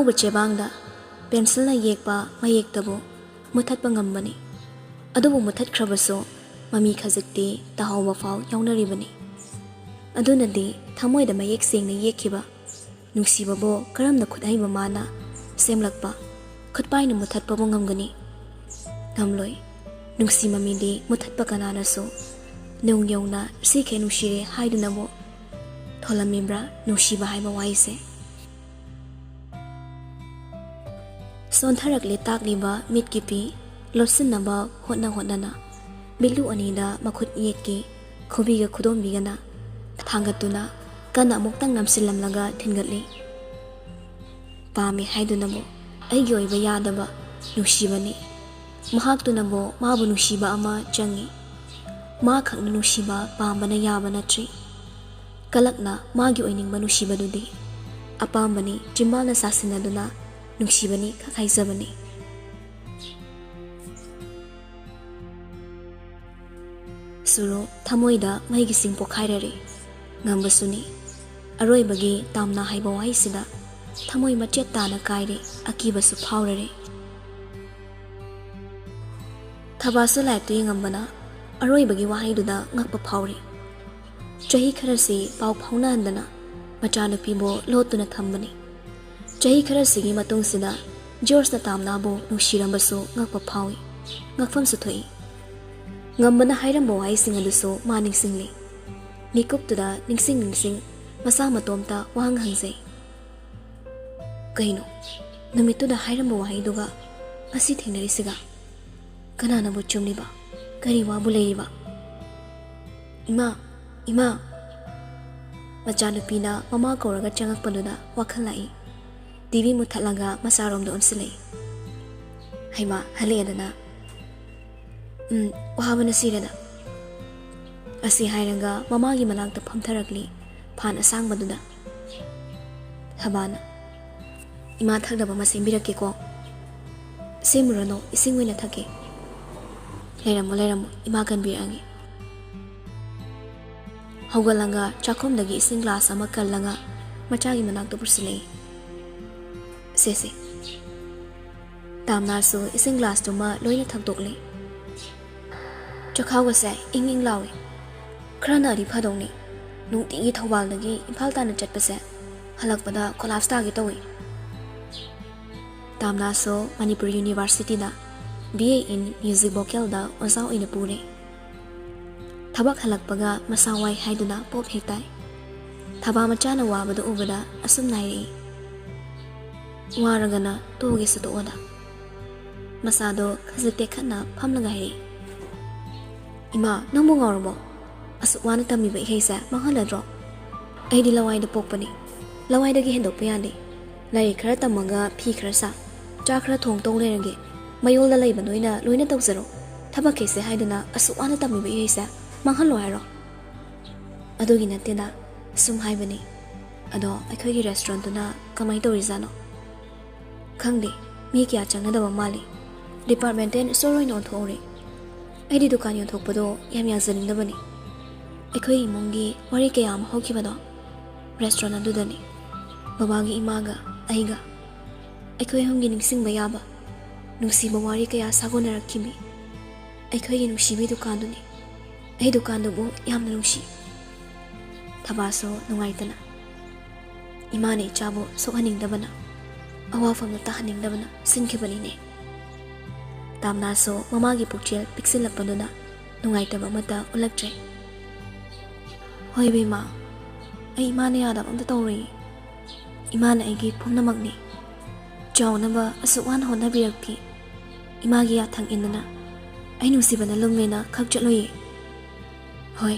ꯑꯉꯧꯕ ꯆꯦꯕꯥꯡꯗ ꯄꯦꯟꯁꯤꯜꯅ ꯌꯦꯛꯄ ꯃꯌꯦꯛꯇꯕꯨ ꯃꯨꯠꯊꯠꯄ ꯉꯝꯕꯅꯤ꯫ ꯑꯗꯨꯕꯨ ꯃꯨꯠꯊꯠꯈ꯭ꯔꯕꯁꯨ ꯃꯃꯤ ꯈꯖꯤꯛꯇꯤ ꯇꯥꯍꯧꯕ ꯐꯥꯎ ꯌꯥꯎꯅꯔꯤꯕꯅꯤ꯫ ꯑꯗꯨꯅꯗꯤ ꯊꯃꯣꯏꯗ ꯃꯌꯦꯛ ꯁꯦꯡꯅ ꯌꯦꯛꯈꯤꯕ ꯅꯨꯡꯁꯤꯕꯕꯨ ꯀꯔꯝꯅ ꯈꯨꯠꯍꯩꯕ ꯃꯥꯅ ꯁꯦꯝꯂꯛꯄ ꯈꯨꯠꯄꯥꯏꯅ ꯃꯨꯠꯊꯠꯄꯕꯨ ꯉꯝꯒꯅꯤ? ꯉꯝꯂꯣꯏ꯫ ꯅꯨꯡꯁꯤ ꯃꯃꯤꯗꯤ ꯃꯨꯠꯊꯠꯄ ꯀꯅꯥꯅꯁꯨ ꯅꯨꯡ ꯌꯧꯅ ꯁꯤꯈꯩ ꯅꯨꯡꯁꯤꯔꯦ ꯍꯥꯏꯗꯨꯅꯕꯨ ꯊꯣꯜꯂꯝꯃꯤꯕ꯭ꯔꯥ ꯅꯨꯡꯁꯤꯕ ꯍꯥꯏꯕ ꯋꯥꯍꯩꯁꯦ? ꯁꯣꯟꯊꯔꯛꯂꯦ ꯇꯥꯛꯂꯤꯕ ꯃꯤꯠꯀꯤ ꯄꯤ ꯂꯣꯠꯁꯤꯟꯅꯕ ꯍꯣꯠꯅꯅ ꯃꯤꯠꯂꯨ ꯑꯅꯤꯗ ꯃꯈꯨꯠ ꯌꯦꯠꯀꯤ ꯈꯨꯕꯤꯒ ꯈꯨꯗꯣꯝꯕꯤꯒꯅ ꯊꯥꯡꯒꯠꯇꯨꯅ ꯀꯟꯅ ꯑꯃꯨꯛꯇꯪ ꯅꯝꯁꯤꯜꯂꯝꯂꯒ ꯊꯤꯟꯒꯠꯂꯤ꯫ ꯄꯥꯝꯃꯤ ꯍꯥꯏꯗꯨꯅꯕꯨ ꯑꯩꯒꯤ ꯑꯣꯏꯕ ꯌꯥꯗꯕ ꯅꯨꯡꯁꯤꯕꯅꯤ, ꯃꯍꯥꯛꯇꯨꯅꯕꯨ ꯃꯥꯕꯨ ꯅꯨꯡꯁꯤꯕ ꯑꯃ ꯆꯪꯏ꯫ ꯃꯥ ꯈꯛꯅ ꯅꯨꯡꯁꯤꯕ ꯄꯥꯝꯕꯅ ꯌꯥꯕ ꯅꯠꯇ꯭ꯔꯤ꯫ ꯀꯂꯛꯅ ꯃꯥꯒꯤ ꯑꯣꯏꯅꯤꯡꯕ ꯅꯨꯡꯁꯤꯕꯗꯨꯗꯤ ꯑꯄꯥꯝꯕꯅꯤ ꯆꯤꯝꯕꯥꯜꯅ ꯁꯥꯁꯤꯟꯅꯗꯨꯅ ꯅꯨꯡꯁꯤꯕꯅꯤ ꯈꯛ ꯍꯥꯏꯖꯕꯅꯤ꯫ ꯁꯨꯔꯨ ꯊꯃꯣꯏꯗ ꯃꯩꯒꯤꯁꯤꯡ ꯄꯣꯈꯥꯏꯔꯔꯤ ꯉꯝꯕꯁꯨꯅꯤ꯫ ꯑꯔꯣꯏꯕꯒꯤ ꯇꯥꯝꯅ ꯍꯥꯏꯕ ꯋꯥꯍꯩꯁꯤꯗ ꯊꯃꯣꯏ ꯃꯆꯦꯠ ꯇꯥꯅ ꯀꯥꯏꯔꯤ, ꯑꯀꯤꯕꯁꯨ ꯐꯥꯎꯔꯔꯤ꯫ ꯊꯕꯥꯁꯨ ꯂꯥꯏꯔꯤꯛꯇꯨ ꯌꯦꯡꯉꯝꯕꯅ ꯑꯔꯣꯏꯕꯒꯤ ꯋꯥꯍꯩꯗꯨꯗ ꯉꯛꯄ ꯐꯥꯎꯔꯤ꯫ ꯆꯍꯤ ꯈꯔꯁꯤ ꯄꯥꯎ ꯐꯥꯎꯅꯍꯟꯗꯅ ꯃꯆꯥꯅꯨꯄꯤꯕꯨ ꯂꯣꯠꯇꯨꯅ ꯊꯝꯕꯅꯤ꯫ ꯆꯍꯤ ꯈꯔꯁꯤꯒꯤ ꯃꯇꯨꯡꯁꯤꯗ ꯖꯣꯔꯖꯅ ꯇꯥꯝꯅꯥꯕꯨ ꯅꯨꯡꯁꯤꯔꯝꯕꯁꯨ ꯉꯛꯄ ꯐꯥꯎꯏ, ꯉꯛꯐꯝꯁꯨ ꯊꯣꯛꯏ꯫ ꯉꯝꯕꯅ ꯍꯥꯏꯔꯝꯕ ꯋꯥꯍꯩꯁꯤꯡ ꯑꯗꯨꯁꯨ ꯃꯥ ꯅꯤꯡꯁꯤꯡꯂꯤ꯫ ꯃꯤꯀꯨꯞꯇꯨꯗ ꯅꯤꯡꯁꯤꯡ ꯃꯁꯥ ꯃꯇꯣꯝꯇ ꯋꯥꯍꯪ ꯍꯪꯖꯩ꯫ ꯀꯩꯅꯣ ꯅꯨꯃꯤꯠꯇꯨꯗ ꯍꯥꯏꯔꯝꯕ ꯋꯥꯍꯩꯗꯨꯒ ꯉꯁꯤ ꯊꯦꯡꯅꯔꯤꯁꯤꯒ ꯀꯅꯥꯅꯕꯨ ꯆꯨꯝꯂꯤꯕ? ꯀꯔꯤ ꯋꯥꯕꯨ ꯂꯩꯔꯤꯕ? ꯏꯃꯥ, ꯏꯃꯥ! ꯃꯆꯥꯅꯨꯄꯤꯅ ꯃꯃꯥ ꯀꯧꯔꯒ ꯆꯪꯉꯛꯄꯗꯨꯗ ꯋꯥꯈꯜ ꯂꯥꯛꯏ꯫ ꯇꯤꯚꯤ ꯃꯨꯠꯊꯠꯂꯒ ꯃꯆꯥꯔꯣꯝꯗ ꯑꯣꯟꯁꯤꯜꯂꯛꯏ꯫ ꯍꯩꯃꯥ ꯍꯜꯂꯛꯑꯦꯗꯅ꯫ ꯋꯥꯕꯅ ꯁꯤꯔꯦꯗ꯫ ꯑꯁꯤ ꯍꯥꯏꯔꯒ ꯃꯃꯥꯒꯤ ꯃꯅꯥꯛꯇ ꯐꯝꯊꯔꯛꯂꯤ ꯐꯥꯟ ꯑꯁꯥꯡꯕꯗꯨꯗ꯫ ꯊꯕꯥꯅ ꯏꯃꯥ ꯊꯛꯅꯕ ꯑꯃ ꯁꯦꯝꯕꯤꯔꯛꯀꯦꯀꯣ꯫ ꯁꯦꯝꯃꯨꯔꯅꯣ, ꯏꯁꯤꯡ ꯑꯣꯏꯅ ꯊꯛꯀꯦ꯫ ꯂꯩꯔꯝꯃꯣ, ꯏꯃꯥ ꯀꯟꯕꯤꯔꯛꯑꯒꯦ꯫ ꯍꯧꯒꯠꯂꯒ ꯆꯥꯛꯈꯨꯝꯗꯒꯤ ꯏꯁꯤꯡ ꯒ꯭ꯂꯥꯁ ꯑꯃ ꯀꯜꯂꯒ ꯃꯆꯥꯒꯤ ꯃꯅꯥꯛꯇ ꯄꯨꯁꯤꯜꯂꯛꯏ꯫ ꯁꯦ꯫ ꯇꯥꯝꯅꯥꯁꯨ ꯏꯁꯤꯡ ꯒ꯭ꯂꯥꯁꯇꯨꯃ ꯂꯣꯏꯅ ꯊꯛꯇꯣꯛꯂꯤ꯫ ꯆꯈꯥꯎꯒꯁꯦ ꯏꯪ ꯂꯥꯎꯏ꯫ ꯈꯔ ꯅꯛꯑꯗꯤ ꯐꯗꯧꯅꯤ꯫ ꯅꯨꯡꯇꯤꯒꯤ ꯊꯧꯕꯥꯜꯗꯒꯤ ꯏꯝꯐꯥꯜ ꯇꯥꯟꯅ ꯆꯠꯄꯁꯦ ꯍꯜꯂꯛꯄꯗ ꯀꯣꯂꯥꯞꯁ ꯇꯥꯒꯦ ꯇꯧꯏ꯫ ꯇꯥꯝꯅꯥꯁꯨ ꯃꯅꯤꯄꯨꯔ ꯌꯨꯅꯤꯚꯔꯁꯤꯇꯤꯗ BA in ꯃ꯭ꯌꯨꯖꯤꯛ ꯚꯣꯀꯦꯜꯗ ꯑꯣꯖꯥ ꯑꯣꯏꯅ ꯄꯨꯔꯤ꯫ ꯊꯕꯛ ꯍꯜꯂꯛꯄꯒ ꯃꯁꯥ ꯋꯥꯏ ꯍꯥꯏꯗꯨꯅ ꯄꯣꯞ ꯍꯦꯛ ꯇꯥꯏ꯫ ꯊꯕꯥ ꯃꯆꯥꯅ ꯋꯥꯕꯗ ꯎꯕꯗ ꯑꯁꯨꯝ ꯅꯥꯏꯔꯛꯏ꯫ ꯋꯥꯔꯒꯅ ꯇꯣꯛꯑꯒꯦꯁꯨ ꯇꯣꯛꯑꯣꯗ꯫ ꯃꯁꯥꯗꯣ ꯈꯖꯤꯛ ꯇꯦꯛꯈꯠꯅ ꯐꯝꯂꯒ ꯍꯥꯏꯔꯛꯏ꯫ ꯏꯃꯥ, ꯅꯪꯕꯨ ꯉꯥꯎꯔꯕꯣ? ꯑꯁꯨꯛ ꯋꯥꯅ ꯇꯝꯃꯤꯕ ꯏꯍꯩꯁꯦ ꯃꯥꯡꯍꯜꯂꯗ꯭ꯔꯣ? ꯑꯩꯗꯤ ꯂꯋꯥꯏꯗ ꯄꯣꯛꯄꯅꯤ, ꯂꯋꯥꯏꯗꯒꯤ ꯍꯦꯟꯗꯣꯛꯄ ꯌꯥꯗꯦ꯫ ꯂꯥꯏꯔꯤꯛ ꯈꯔ ꯇꯝꯃꯒ ꯐꯤ ꯈꯔ ꯁꯥ, ꯆꯥꯛ ꯈꯔ ꯊꯣꯡ ꯇꯧ ꯂꯩꯔꯒꯦ꯫ ꯃꯌꯣꯜꯗ ꯂꯩꯕ ꯅꯣꯏꯅ ꯂꯣꯏꯅ ꯇꯧꯖꯔꯣ꯫ ꯊꯕꯛꯈꯩꯁꯦ ꯍꯥꯏꯗꯨꯅ ꯑꯁꯨꯛ ꯋꯥꯅ ꯇꯝꯃꯤꯕ ꯏꯍꯩꯁꯦ ꯃꯥꯡꯍꯜꯂꯣ ꯍꯥꯏꯔꯣ? ꯑꯗꯨꯒꯤ ꯅꯠꯇꯦꯗ, ꯁꯨꯝ ꯍꯥꯏꯕꯅꯤ꯫ ꯑꯗꯣ ꯑꯩꯈꯣꯏꯒꯤ ꯔꯦꯁꯇꯨꯔꯦꯟꯠꯇꯨꯅ ꯀꯃꯥꯏꯅ ꯇꯧꯔꯤꯖꯥꯠꯅꯣ? ꯈꯪꯗꯦ, ꯃꯤ ꯀꯌꯥ ꯆꯪꯅꯗꯕ ꯃꯥꯜꯂꯤ꯫ ꯗꯤꯄꯥꯔꯠꯃꯦꯟꯇꯦꯜ ꯁ꯭ꯇꯣꯔ ꯑꯣꯏꯅ ꯑꯣꯟꯊꯣꯛꯎꯔꯦ꯫ ꯑꯩꯗꯤ ꯗꯨꯀꯥꯟ ꯌꯣꯟꯊꯣꯛꯄꯗꯣ ꯌꯥꯝ ꯌꯥꯖꯅꯤꯡꯗꯕꯅꯤ꯫ ꯑꯩꯈꯣꯏ ꯏꯃꯨꯡꯒꯤ ꯋꯥꯔꯤ ꯀꯌꯥ ꯑꯃ ꯍꯧꯈꯤꯕꯗꯣ ꯔꯦꯁꯇꯨꯔꯦꯟꯠ ꯑꯗꯨꯗꯅꯤ꯫ ꯕꯕꯥꯒꯤ ꯏꯃꯥꯒ ꯑꯩꯒ ꯑꯩꯈꯣꯏ ꯑꯍꯨꯝꯒꯤ ꯅꯤꯡꯁꯤꯡꯕ ꯌꯥꯕ ꯅꯨꯡꯁꯤꯕ ꯋꯥꯔꯤ ꯀꯌꯥ ꯁꯥꯒꯣꯟꯅꯔꯛꯈꯤꯃꯤ꯫ ꯑꯩꯈꯣꯏꯒꯤ ꯅꯨꯡꯁꯤꯕꯤ ꯗꯨꯀꯥꯟꯗꯨꯅꯤ꯫ ꯑꯩ ꯗꯨꯀꯥꯟꯗꯨꯕꯨ ꯌꯥꯝꯅ ꯅꯨꯡꯁꯤ꯫ ꯊꯕꯥꯁꯨ ꯅꯨꯡꯉꯥꯏꯇꯅ ꯏꯃꯥꯅ ꯏꯆꯥꯕꯨ ꯁꯣꯛꯍꯟꯅꯤꯡꯗꯕꯅ, ꯑꯋꯥꯐꯝꯗ ꯇꯥꯍꯟꯅꯤꯡꯗꯕꯅ ꯁꯤꯟꯈꯤꯕꯅꯤꯅꯦ꯫ ꯇꯥꯝꯅꯥꯁꯨ ꯃꯃꯥꯒꯤ ꯄꯨꯛꯆꯦꯜ ꯄꯤꯛꯁꯤꯜꯂꯛꯄꯗꯨꯅ ꯅꯨꯡꯉꯥꯏꯇꯕ ꯑꯃꯠꯇ ꯎꯠꯂꯛꯇ꯭ꯔꯦ꯫ ꯍꯣꯏ ꯏꯕꯦꯝꯃ, ꯑꯩ ꯏꯃꯥꯅ ꯌꯥꯗꯕ ꯑꯝꯇ ꯇꯧꯔꯣꯏꯌꯦ꯫ ꯏꯃꯥꯅ ꯑꯩꯒꯤ ꯄꯨꯝꯅꯃꯛꯅꯤ꯫ ꯆꯥꯎꯅꯕ ꯑꯁꯨꯛ ꯋꯥꯅ ꯍꯣꯠꯅꯕꯤꯔꯛꯈꯤ꯫ ꯏꯃꯥꯒꯤ ꯌꯥꯊꯪ ꯏꯟꯗꯅ ꯑꯩ ꯅꯨꯡꯁꯤꯕꯅ ꯂꯨꯝꯃꯦꯅ ꯈꯛ ꯆꯠꯂꯣꯏꯌꯦ꯫ ꯍꯣꯏ,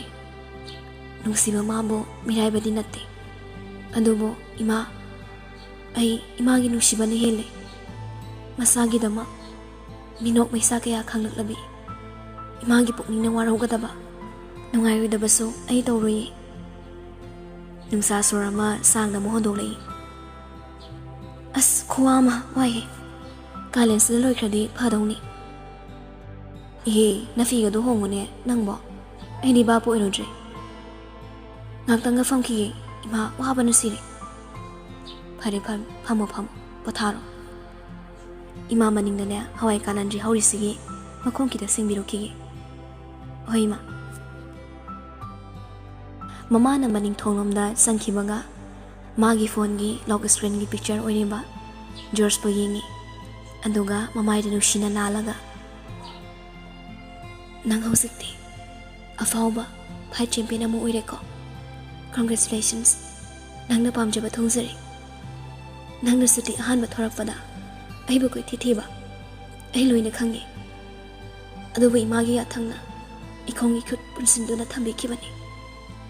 ꯅꯨꯡꯁꯤꯕ ꯃꯥꯕꯨ ꯃꯤꯔꯥꯏꯕꯗꯤ ꯅꯠꯇꯦ꯫ ꯑꯗꯨꯕꯨ ꯏꯃꯥ, ꯑꯩ ꯏꯃꯥꯒꯤ ꯅꯨꯡꯁꯤꯕꯅ ꯍꯦꯜꯂꯦ꯫ ꯃꯁꯥꯒꯤꯗꯃꯛ ꯃꯤꯅꯣꯛ ꯃꯩꯁꯥ ꯀꯌꯥ ꯈꯪꯂꯛꯂꯕꯤ ꯏꯃꯥꯒꯤ ꯄꯨꯛꯅꯤꯡꯅ ꯋꯥꯔꯧꯒꯗꯕ, ꯅꯨꯡꯉꯥꯏꯔꯣꯏꯗꯕꯁꯨ ꯑꯩ ꯇꯧꯔꯣꯏꯌꯦ꯫ ꯅꯨꯡꯁꯥ ꯁꯣꯔ ꯑꯃ ꯁꯥꯡꯅ ꯑꯃꯨꯛ ꯍꯣꯟꯗꯣꯛꯂꯛꯏ꯫ ꯑꯁ ꯈꯨꯋꯥ ꯑꯃ ꯋꯥꯏꯍꯦ꯫ ꯀꯥꯂꯦꯟꯁꯤꯗ ꯂꯣꯏꯈ꯭ꯔꯗꯤ ꯐꯗꯧꯅꯤ꯫ ꯏꯍꯦ, ꯅꯐꯤꯒꯗꯣ ꯍꯣꯡꯉꯨꯅꯦ ꯅꯪꯕꯣ꯫ ꯑꯩꯗꯤ ꯕꯥꯄꯨ ꯑꯣꯏꯔꯨꯗ꯭ꯔꯦ꯫ ꯉꯥꯛꯇꯪꯒ ꯐꯝꯈꯤꯒꯦ ꯏꯃꯥ, ꯋꯥꯕꯅ ꯁꯤꯔꯦ꯫ ꯐꯔꯦ, ꯐꯝꯃꯣ꯫ ꯄꯣꯊꯥꯔꯣ ꯏꯃꯥ ꯃꯅꯤꯡꯗꯅꯦ ꯍꯋꯥꯏ ꯀꯥꯂꯟꯗ꯭ꯔꯤ ꯍꯧꯔꯤꯁꯤꯒꯤ ꯃꯈꯣꯡ ꯈꯤꯇ ꯁꯤꯡꯕꯤꯔꯨꯈꯤꯒꯦ ꯍꯣꯏ ꯏꯃꯥ ꯃꯃꯥꯅ ꯃꯅꯤꯡ ꯊꯣꯡꯂꯣꯝꯗ ꯆꯪꯈꯤꯕꯒ ꯃꯥꯒꯤ ꯐꯣꯟꯒꯤ ꯂꯣꯛ ꯁ꯭ꯀ꯭ꯔꯤꯟꯒꯤ ꯄꯤꯛꯆꯔ ꯑꯣꯏꯔꯤꯕ ꯖꯣꯔꯖꯄꯨ ꯌꯦꯡꯉꯤ ꯑꯗꯨꯒ ꯃꯃꯥꯏꯗ ꯅꯨꯡꯁꯤꯅ ꯂꯥꯜꯂꯒ ꯅꯪ ꯍꯧꯖꯤꯛꯇꯤ ꯑꯐꯥꯎꯕ ꯐꯥꯏꯠ ꯆꯦꯝꯄꯤꯌꯟ ꯑꯃ ꯑꯣꯏꯔꯦꯀꯣ ꯀꯪꯒ꯭ꯔꯦꯆꯨꯂꯦꯁꯟꯁ ꯅꯪꯅ ꯄꯥꯝꯖꯕ ꯊꯨꯡꯖꯔꯤ ꯅꯪꯅ ꯁꯨꯇꯤ ꯑꯍꯥꯟꯕ ꯊꯣꯔꯛꯄꯗ ꯑꯩꯕꯨ ꯀꯣꯏꯊꯤ ꯊꯤꯕ ꯑꯩ ꯂꯣꯏꯅ ꯈꯪꯉꯤ ꯑꯗꯨꯕꯨ ꯏꯃꯥꯒꯤ ꯌꯥꯊꯪꯅ ꯏꯈꯣꯡꯒꯤ ꯈꯨꯠ ꯄꯨꯟꯁꯤꯟꯗꯨꯅ ꯊꯝꯕꯤꯈꯤꯕꯅꯤ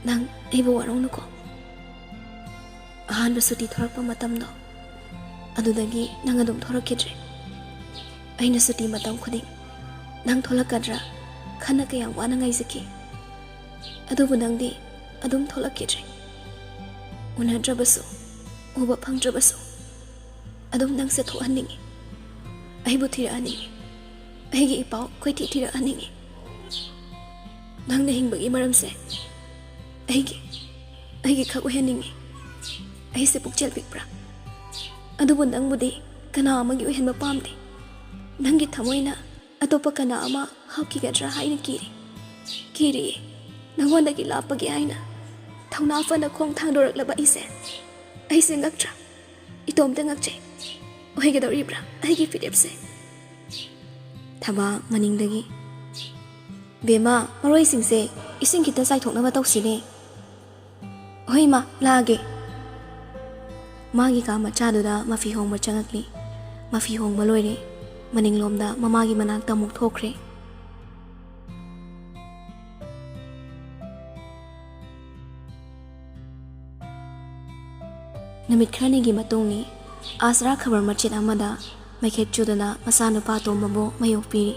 ꯅꯪ ꯑꯩꯕꯨ ꯋꯥꯔꯧꯅꯨꯀꯣ ꯑꯍꯥꯟꯕ ꯁꯨꯇꯤ ꯊꯣꯔꯛꯄ ꯃꯇꯝꯗꯣ ꯑꯗꯨꯗꯒꯤ ꯅꯪ ꯑꯗꯨꯝ ꯊꯣꯔꯛꯈꯤꯗ꯭ꯔꯦ ꯑꯩꯅ ꯁꯨꯇꯤ ꯃꯇꯝ ꯈꯨꯗꯤꯡ ꯅꯪ ꯊꯣꯛꯂꯛꯀꯗ꯭ꯔꯥ ꯈꯟꯅ ꯀꯌꯥꯝ ꯋꯥꯅ ꯉꯥꯏꯖꯈꯤ ꯑꯗꯨꯕꯨ ꯅꯪꯗꯤ ꯑꯗꯨꯝ ꯊꯣꯛꯂꯛꯈꯤꯗ꯭ꯔꯦ ꯎꯅꯗ꯭ꯔꯕꯁꯨ ꯎꯕ ꯐꯪꯗ꯭ꯔꯕꯁꯨ ꯑꯗꯨꯝ ꯅꯪꯁꯦ ꯊꯣꯛꯍꯟꯅꯤꯡꯉꯤ ꯑꯩꯕꯨ ꯊꯤꯔꯛꯍꯟꯅꯤꯡꯉꯤ ꯑꯩꯒꯤ ꯏꯄꯥꯎ ꯀꯣꯏꯊꯤ ꯊꯤꯔꯛꯍꯟꯅꯤꯡꯉꯤ ꯅꯪꯅ ꯍꯤꯡꯕꯒꯤ ꯃꯔꯝꯁꯦ ꯑꯩꯒꯤ ꯈꯛ ꯑꯣꯏꯍꯟꯅꯤꯡꯉꯤ ꯑꯩꯁꯦ ꯄꯨꯛꯆꯦꯜ ꯄꯤꯛꯄ꯭ꯔꯥ ꯑꯗꯨꯕꯨ ꯅꯪꯕꯨꯗꯤ ꯀꯅꯥ ꯑꯃꯒꯤ ꯑꯣꯏꯍꯟꯕ ꯄꯥꯝꯗꯦ ꯅꯪꯒꯤ ꯊꯃꯣꯏꯅ ꯑꯇꯣꯞꯄ ꯀꯅꯥ ꯑꯃ ꯍꯥꯞꯈꯤꯒꯗ꯭ꯔꯥ ꯍꯥꯏꯅ ꯀꯤꯔꯤꯌꯦ ꯅꯪꯉꯣꯟꯗꯒꯤ ꯂꯥꯞꯄꯒꯦ ꯍꯥꯏꯅ ꯊꯧꯅꯥ ꯐꯅ ꯈꯣꯡ ꯊꯥꯡꯗꯣꯔꯛꯂꯕ ꯑꯩꯁꯦ ꯉꯛꯇ꯭ꯔꯥ ꯏꯇꯣꯝꯇ ꯉꯛꯆꯩ ꯑꯣꯏꯒꯗꯧꯔꯤꯕ꯭ꯔꯥ ꯑꯩꯒꯤ ꯐꯤꯔꯦꯞꯁꯦ ꯊꯕꯥꯛ ꯃꯅꯤꯡꯗꯒꯤ ꯕꯦꯃꯥ ꯃꯔꯣꯏꯁꯤꯡꯁꯦ ꯏꯁꯤꯡ ꯈꯤꯇ ꯆꯥꯏꯊꯣꯛꯅꯕ ꯇꯧꯁꯤꯅꯦ ꯍꯣꯏ ꯃꯥ ꯂꯥꯛꯑꯒꯦ ꯃꯥꯒꯤ ꯀꯥ ꯃꯆꯥꯗꯨꯗ ꯃꯐꯤ ꯍꯣꯡꯕ ꯆꯪꯉꯛꯂꯤ ꯃꯐꯤ ꯍꯣꯡꯕ ꯂꯣꯏꯔꯦ ꯃꯅꯤꯡꯂꯣꯝꯗ ꯃꯃꯥꯒꯤ ꯃꯅꯥꯛꯇ ꯑꯃꯨꯛ ꯊꯣꯛꯈ꯭ꯔꯦ ꯅꯨꯃꯤꯠ ꯈꯔꯅꯤꯒꯤ ꯃꯇꯨꯡꯅꯤ ꯑꯥꯁꯔꯥ ꯈꯕꯔ ꯃꯆꯦꯠ ꯑꯃꯗ ꯃꯩꯈꯦꯠ ꯆꯨꯗꯅ ꯃꯆꯥꯅꯨꯄꯥ ꯑꯇꯣꯝꯕꯕꯨ ꯃꯌꯣꯛ ꯄꯤꯔꯤ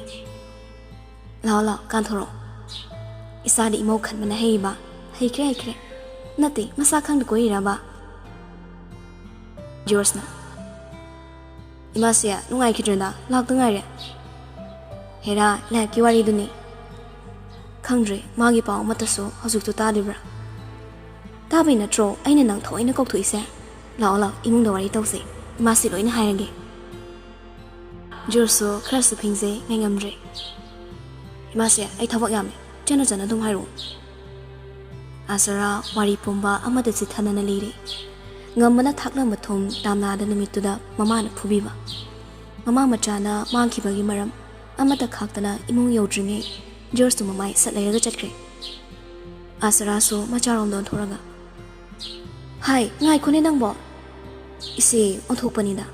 ꯂꯥꯛꯑꯣ ꯀꯥꯟꯊꯣꯔꯛꯑꯣ ꯏꯁꯥꯗꯤ ꯏꯃꯧ ꯈꯟꯕꯅ ꯍꯩꯈ꯭ꯔꯦ ꯅꯠꯇꯦ ꯃꯁꯥ ꯈꯪꯗ ꯀꯣꯏꯔꯤꯔꯕ ꯖꯣꯔꯖꯅ ꯏꯃꯥꯁꯦ ꯅꯨꯡꯉꯥꯏꯈꯤꯗ꯭ꯔꯦꯅ ꯂꯥꯛꯇ ꯉꯥꯏꯔꯦ ꯍꯦꯔꯥ ꯂꯥꯏꯔꯤꯛꯀꯤ ꯋꯥꯔꯤꯗꯨꯅꯤ ꯈꯪꯗ꯭ꯔꯦ ꯃꯥꯒꯤ ꯄꯥꯎ ꯑꯃꯠꯇꯁꯨ ꯍꯧꯖꯤꯛꯇꯨ ꯇꯥꯗ꯭ꯔꯤꯕ꯭ꯔꯥ ꯇꯥꯕꯩ ꯅꯠꯇ꯭ꯔꯣ ꯑꯩꯅ ꯅꯪ ꯊꯑꯣꯏꯅ ꯀꯧꯊꯣꯛꯏꯁꯦ ꯂꯥꯛꯑꯣ ꯏꯃꯨꯡꯗ ꯋꯥꯔꯤ ꯇꯧꯁꯦ ꯏꯃꯥꯁꯤ ꯂꯣꯏꯅ ꯍꯥꯏꯔꯒꯦ ꯖꯣꯔꯖꯁꯨ ꯈꯔꯁꯨ ꯐꯤꯡꯖꯩ ꯉꯝꯗ꯭ꯔꯦ ꯏꯃꯥꯁꯦ ꯑꯩ ꯊꯕꯛ ꯌꯥꯝꯃꯦ ꯆꯟꯅ ꯑꯗꯨꯝ ꯍꯥꯏꯔꯛꯑꯣ ꯑꯥꯁꯔꯥ ꯋꯥꯔꯤ ꯄꯨꯝꯕ ꯑꯃꯗ ꯆꯤꯊꯅꯅ ꯂꯤꯔꯤ ꯉꯝꯕꯅ ꯊꯥꯛꯂꯝꯕ ꯊꯨꯝ ꯇꯥꯝꯅꯥꯗ ꯅꯨꯃꯤꯠꯇꯨꯗ ꯃꯃꯥꯅ ꯐꯨꯕꯤꯕ ꯃꯃꯥ ꯃꯆꯥꯅ ꯃꯥꯡꯈꯤꯕꯒꯤ ꯃꯔꯝ ꯑꯃꯠꯇ ꯈꯥꯛꯇꯅ ꯏꯃꯨꯡ ꯌꯧꯗ꯭ꯔꯤꯉꯩ ꯖꯣꯔꯖꯇꯨ ꯃꯃꯥꯏ ꯁꯠ ꯂꯩꯔꯒ ꯆꯠꯈ꯭ꯔꯦ ꯑꯥꯁꯔꯥꯁꯨ ꯃꯆꯥꯔꯣꯝꯗ ꯑꯣꯟꯊꯣꯔꯒ ꯍꯥꯏ ꯉꯥꯏꯈꯣꯅꯦ ꯅꯪꯕꯣ ꯏꯆꯦ ꯑꯣꯟꯊꯣꯛꯄꯅꯤꯗ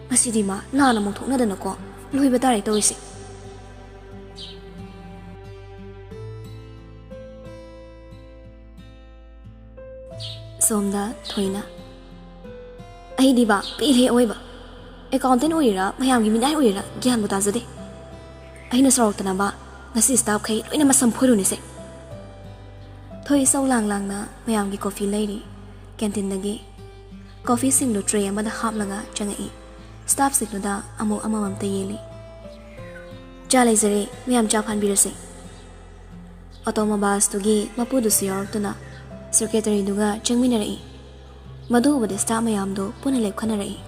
ꯉꯁꯤꯗꯤ ꯃꯥ ꯂꯥꯟꯅ ꯑꯃꯨꯛ ꯊꯣꯛꯅꯗꯅꯀꯣ ꯂꯣꯏꯕ ꯇꯥꯔꯦ ꯇꯧꯔꯤꯁꯦ ꯁꯣꯝꯗ ꯊꯣꯏꯅ ꯑꯩꯗꯤꯕ ꯄꯦꯜꯂꯦ ꯑꯣꯏꯕ ꯑꯦꯀꯥꯎꯟꯇꯦꯟ ꯑꯣꯏꯔꯤꯔꯥ ꯃꯌꯥꯝꯒꯤ ꯃꯤꯅꯥꯏ ꯑꯣꯏꯔꯤꯔꯥ ꯒ꯭ꯌꯥꯟꯕꯨ ꯇꯥꯖꯗꯦ ꯑꯩꯅ ꯁꯥꯎꯔꯛꯇꯅꯕ ꯉꯁꯤ ꯁ꯭ꯇꯥꯐꯈꯩ ꯂꯣꯏꯅ ꯃꯁꯝ ꯐꯣꯏꯔꯨꯅꯤꯁꯦ ꯊꯣꯏ ꯏꯁꯧ ꯂꯥꯡꯅ ꯃꯌꯥꯝꯒꯤ ꯀꯣꯐꯤ ꯂꯩꯔꯤ ꯀꯦꯟꯇꯤꯟꯗꯒꯤ ꯀꯣꯐꯤꯁꯤꯡꯗꯨ ꯇ꯭ꯔꯦ ꯑꯃꯗ ꯍꯥꯞꯂꯒ ꯆꯪꯉꯛꯏ ꯁ꯭ꯇꯥꯐꯁꯤꯡꯗꯨꯗ ꯑꯃꯨꯛ ꯑꯃꯃꯝꯇ ꯌꯦꯜꯂꯤ ꯆꯥ ꯂꯩꯖꯔꯦ ꯃꯌꯥꯝ ꯆꯥ ꯐꯥꯟꯕꯤꯔꯁꯦ ꯑꯣꯇꯣꯃꯣꯕꯥꯏꯜꯁꯇꯨꯒꯤ ꯃꯄꯨꯗꯨꯁꯨ ꯌꯥꯎꯔꯛꯇꯨꯅ ꯁꯦꯀ꯭ꯔꯦꯇꯔꯤꯗꯨꯒ ꯆꯪꯃꯤꯟꯅꯔꯛꯏ ꯃꯗꯨ ꯎꯕꯗ ꯁ꯭ꯇꯥꯐ ꯃꯌꯥꯝꯗꯨ ꯄꯨꯟꯅ ꯂꯦꯞꯈꯠꯅꯔꯛꯏ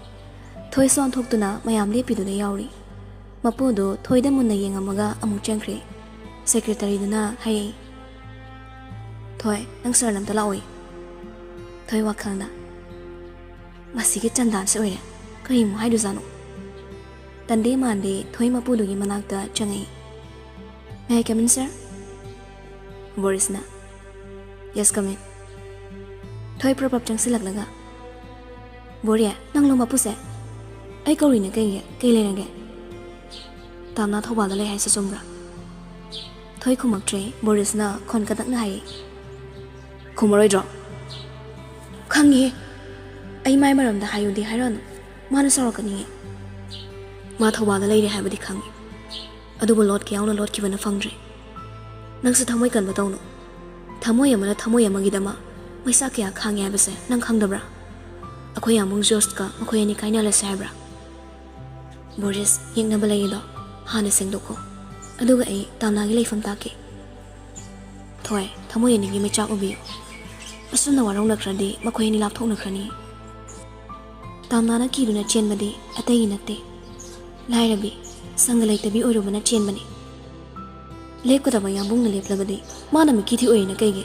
ꯊꯣꯏꯁꯨ ꯑꯣꯟꯊꯣꯛꯇꯨꯅ ꯃꯌꯥꯝ ꯂꯦꯞꯄꯤꯗꯨꯗ ꯌꯥꯎꯔꯤ ꯃꯄꯨꯗꯨ ꯊꯣꯏꯗ ꯃꯨꯟꯅ ꯌꯦꯡꯉꯝꯃꯒ ꯑꯃꯨꯛ ꯆꯪꯈ꯭ꯔꯦ ꯁꯦꯀ꯭ꯔꯦꯇꯔꯤꯗꯨꯅ ꯍꯥꯏꯔꯛꯏ ꯊꯣꯏ ꯅꯪ ꯁꯔ ꯑꯝꯇ ꯂꯥꯛꯑꯣꯏ ꯊꯣꯏ ꯋꯥꯈꯜꯗ ꯃꯁꯤꯒꯤ ꯆꯟꯗꯥꯟꯁꯦ ꯑꯣꯏꯔꯦ ꯀꯔꯤꯃꯨꯛ ꯍꯥꯏꯗꯨꯖꯥꯠꯅꯣ ꯇꯟꯗꯦ ꯃꯥꯟꯗꯦ ꯊꯣꯏ ꯃꯄꯨꯗꯨꯒꯤ ꯃꯅꯥꯛꯇ ꯆꯪꯉꯛꯏ ꯃꯦ ꯑꯥꯏ ꯀꯝ ꯏꯟ ꯁꯔ ꯕꯣꯔꯤꯁꯅ ꯌꯦꯁ ꯀꯝ ꯏꯟ ꯊꯣꯏ ꯄ꯭ꯔꯣꯄꯞ ꯆꯪꯁꯤꯜꯂꯛꯂꯒ ꯕꯣꯔꯤ ꯅꯪꯂꯣ ꯃꯄꯨꯁꯦ ꯑꯩ ꯀꯧꯔꯤꯅꯦ ꯀꯩ ꯂꯩꯔꯒꯦ ꯇꯥꯝꯅꯥ ꯊꯧꯕꯥꯜꯗ ꯂꯩ ꯍꯥꯏꯁꯦ ꯆꯨꯝꯕ꯭ꯔꯥ ꯊꯣꯏ ꯈꯨꯝꯃꯛꯇ꯭ꯔꯦ ꯕꯣꯔꯤꯁꯅ ꯈꯣꯟ ꯀꯇꯛꯅ ꯍꯥꯏꯔꯛꯏ ꯈꯨꯝꯃꯔꯣꯏꯗ꯭ꯔꯣ ꯈꯪꯉꯤꯍꯦ ꯑꯩ ꯃꯥꯏ ꯃꯔꯝꯗ ꯍꯥꯏꯌꯨꯗꯤ ꯍꯥꯏꯔꯛꯑꯅꯨ ꯃꯥꯅ ꯁꯥꯎꯔꯛꯀꯅꯤꯌꯦ ꯃꯥ ꯊꯧꯕꯥꯜꯗ ꯂꯩꯔꯦ ꯍꯥꯏꯕꯗꯤ ꯈꯪꯉꯤ ꯑꯗꯨꯕꯨ ꯂꯣꯠꯀꯦ ꯌꯥꯎꯅ ꯂꯣꯠꯈꯤꯕꯅ ꯐꯪꯗ꯭ꯔꯦ ꯅꯪꯁꯨ ꯊꯃꯣꯏ ꯀꯟꯕ ꯇꯧꯅꯨ ꯊꯃꯣꯏ ꯑꯃꯅ ꯊꯃꯣꯏ ꯑꯃꯒꯤꯗꯃꯛ ꯃꯩꯁꯥ ꯀꯌꯥ ꯈꯥꯡꯉꯦ ꯍꯥꯏꯕꯁꯦ ꯅꯪ ꯈꯪꯗꯕ꯭ꯔꯥ ꯑꯩꯈꯣꯏ ꯌꯥꯃꯨꯡ ꯖꯣꯔꯖꯀ ꯃꯈꯣꯏ ꯑꯅꯤ ꯀꯥꯏꯅꯔꯁꯦ ꯍꯥꯏꯕ꯭ꯔꯥ ꯕꯣꯔꯤꯁ ꯌꯦꯛꯅꯕ ꯂꯩꯔꯤꯗꯣ ꯍꯥꯟꯅ ꯁꯦꯡꯗꯣꯛꯈꯣ ꯑꯗꯨꯒ ꯑꯩ ꯇꯥꯝꯅꯥꯒꯤ ꯂꯩꯐꯝ ꯇꯥꯛꯀꯦ ꯊꯣꯏ ꯊꯃꯣꯏ ꯑꯅꯤꯒꯤ ꯃꯩꯆꯥꯛ ꯎꯕꯤꯌꯨ ꯑꯁꯨꯝꯅ ꯋꯥꯔꯧꯅꯈ꯭ꯔꯗꯤ ꯃꯈꯣꯏ ꯑꯅꯤ ꯂꯥꯞꯊꯣꯛꯅꯈ꯭ꯔꯅꯤ ꯇꯥꯝꯅꯥꯅ ꯀꯤꯗꯨꯅ ꯆꯦꯟꯕꯗꯤ ꯑꯇꯩꯒꯤ ꯅꯠꯇꯦ ꯂꯥꯏꯔꯕꯤ ꯁꯪꯒ ꯂꯩꯇꯕꯤ ꯑꯣꯏꯔꯨꯕꯅ ꯆꯦꯟꯕꯅꯤ ꯂꯦꯞꯀꯗꯕ ꯌꯥꯝꯕꯨꯡꯅ ꯂꯦꯞꯂꯕꯗꯤ ꯃꯥꯅ ꯃꯤꯀꯤꯊꯤ ꯑꯣꯏꯔꯤꯅ ꯀꯩꯒꯤ